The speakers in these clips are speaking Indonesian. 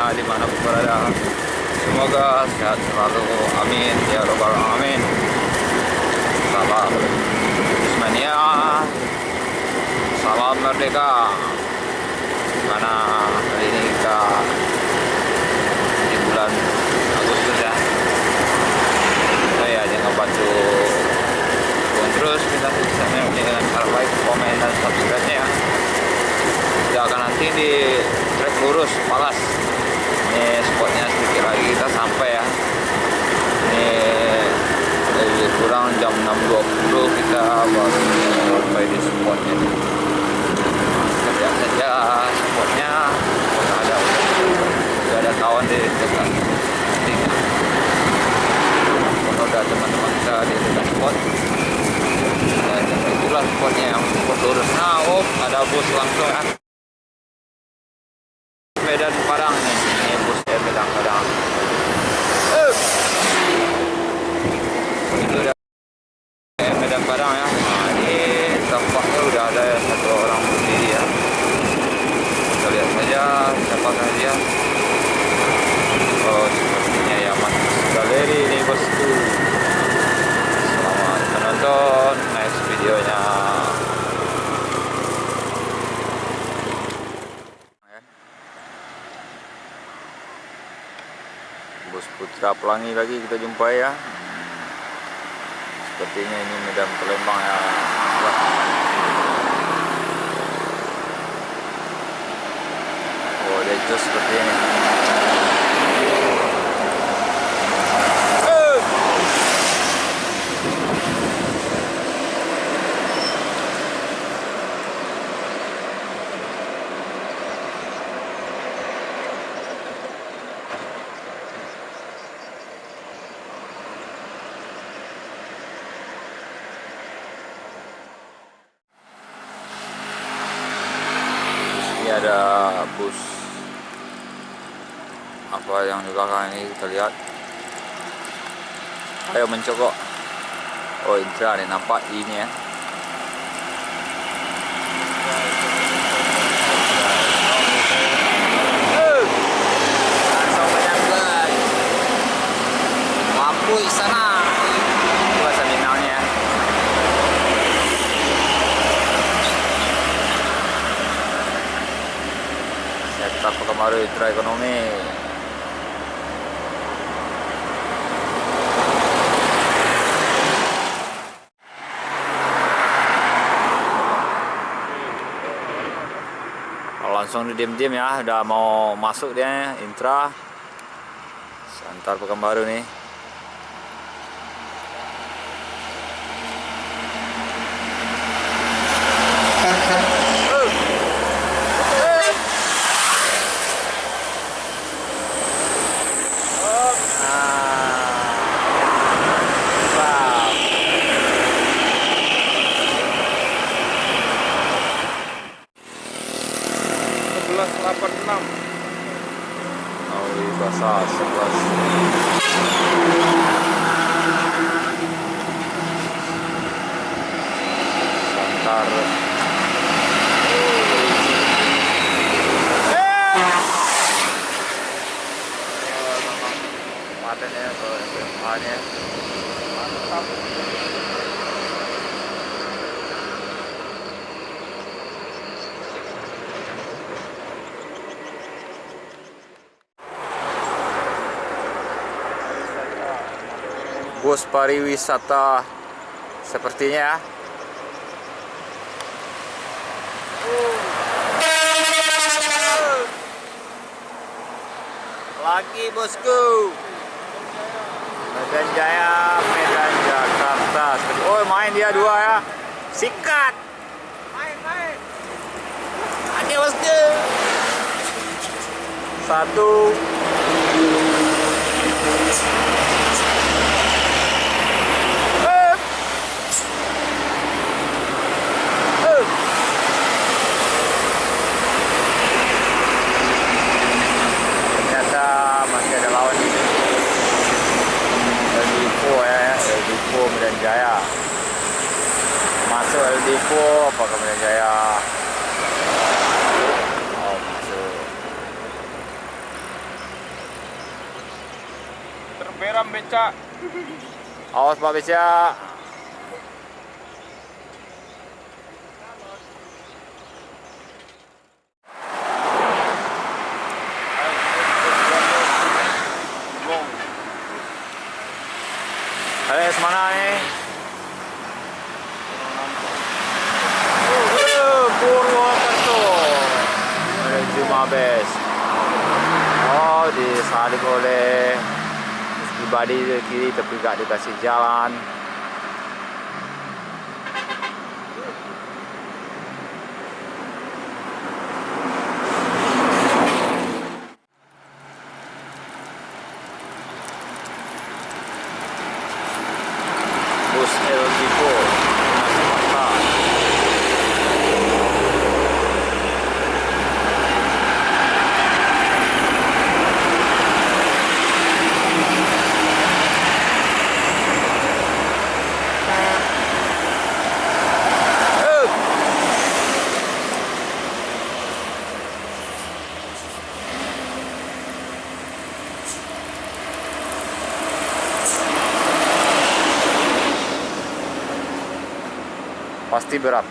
semuanya dimanapun berada. Semoga sehat selalu, amin ya robbal alamin. Salam Ismania, salam merdeka. Karena hari ini kita di bulan Agustus ya. Saya jangan bantu terus kita bisa dengan cara like, komen, dan subscribe-nya ya. Tidak akan nanti di trek lurus Palas. Ini spotnya sedikit lagi kita sampai ya. Ini lebih kurang jam 6.20 kita baru sampai di spotnya. Kita lihat saja spotnya. Udah ada kawan di dekat. Kalau ada teman-teman kita di dekat spot. Itulah spotnya yang spot lurus. Nah, ada bus langsung ya. Medan Padang nih, ini bus Medan Padang. Itu udah Medan Padang ya. Nah, ini tampaknya udah ada satu orang berdiri ya. Kita lihat saja siapakah dia. Oh, sepertinya Yaman Galeri ini bosku. Selamat menonton next videonya. Bus Putra Pelangi lagi kita jumpai ya. Sepertinya ini Medan Palembang ya. Oh, dia jos seperti ini. Ada bus apa yang di belakang ini kita lihat. Ayo mencokok. Oh, Intra nih nampak ini ya. Langsung menyangkut. Mapui sana. Itu bahasa Minangnya. Sektor Pekanbaru Intra Ekonomi. Langsung diam-diam ya, udah mau masuk dia Intra Sektor Pekanbaru nih. Auri Basah 11 Santar patennya kalau SMA-nya mantap. Bus pariwisata sepertinya. Lagi bosku. Medan Jaya, Medan Jakarta. Oh, main dia dua ya. Sikat. Main. Oke bosku. Satu. Masih ada lawan ini. Dipo ya, Dipo Medan Jaya. Masuk Dipo apakah Medan Jaya? Oh, masuk. Geram becak. Awas Pak becak. Halo, mana nih? Purwokerto menuju Mabes. Oh, disalib oleh pribadi di kiri tapi gak dikasih jalan. Bus LG4 pasti berat.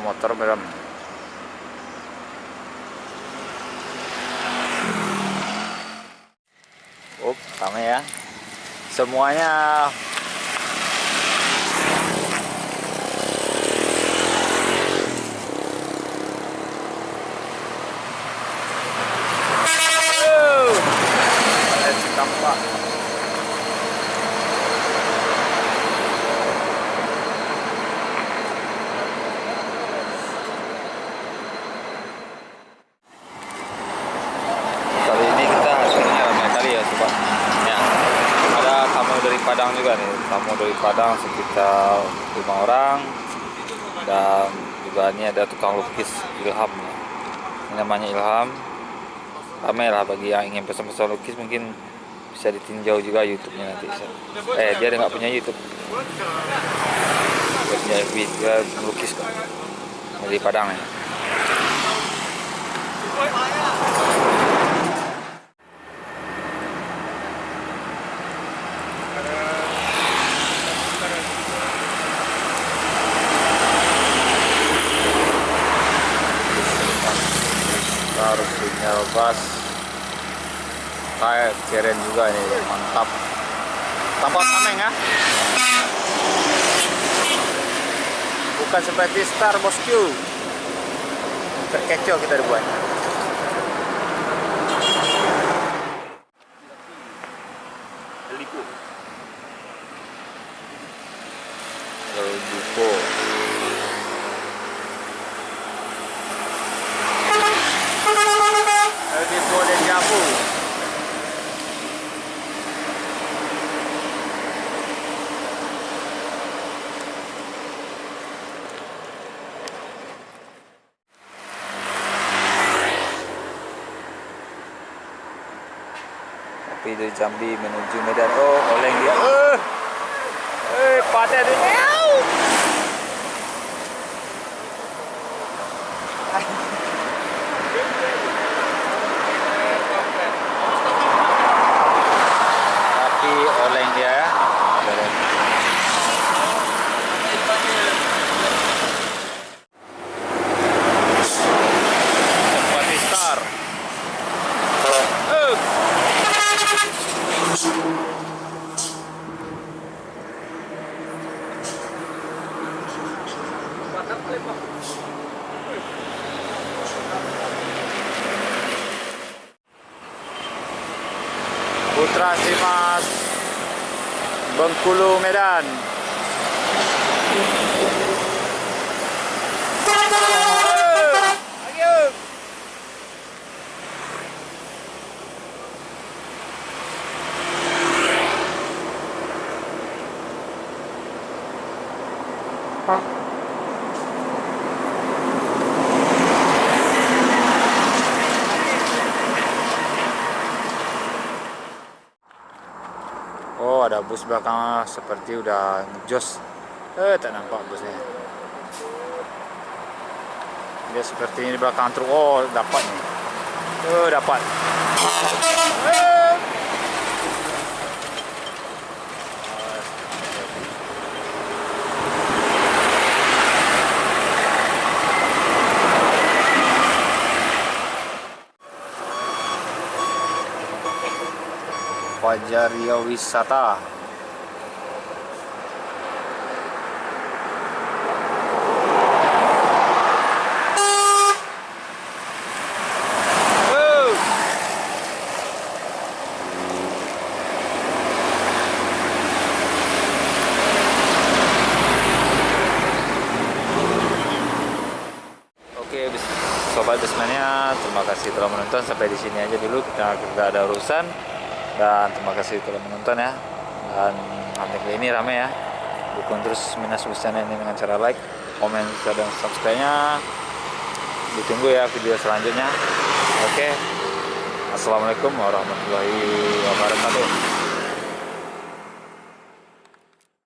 Motor berat. Sama ya. Semuanya tampak. Kali ini kita hasilnya ramai kali ya sobat. Ya, ada tamu dari Padang juga nih. Tamu dari Padang sekitar 5 orang. Dan juga ini ada tukang lukis Ilham. Ini namanya Ilham. Ramai lah bagi yang ingin pesan-pesan lukis, mungkin bisa ditinjau juga YouTube-nya nanti. Dia nggak punya YouTube. Dia punya FB, dia melukis kok. Dari Padang ya. Harus sinyal bas kayak keren juga nih, mantap. Tampak tameng ya, bukan seperti Star Bosque terkecoh kita dibuat. Lipo dan Jabu. Tapi dari Jambi menuju Medan. Oh, oleng dia. Patah dia. Tapi oleng dia ya. Seperti Star. Putra Simas Bengkulu Medan. Oh, ada bus belakang seperti udah ngejos. Tak nampak busnya. Dia seperti ini di belakang truk. Oh, dapat nih. Dapat. Fajaria Wisata. Oke, sobat Bismania, terima kasih telah menonton. Sampai di sini aja dulu, kita tidak ada urusan. Dan terima kasih telah menonton ya. Dan artikel ini rame ya. Dukung terus Minas Busana ini dengan cara like, komen, dan subscribe-nya. Ditunggu ya video selanjutnya. Oke. Assalamualaikum warahmatullahi wabarakatuh.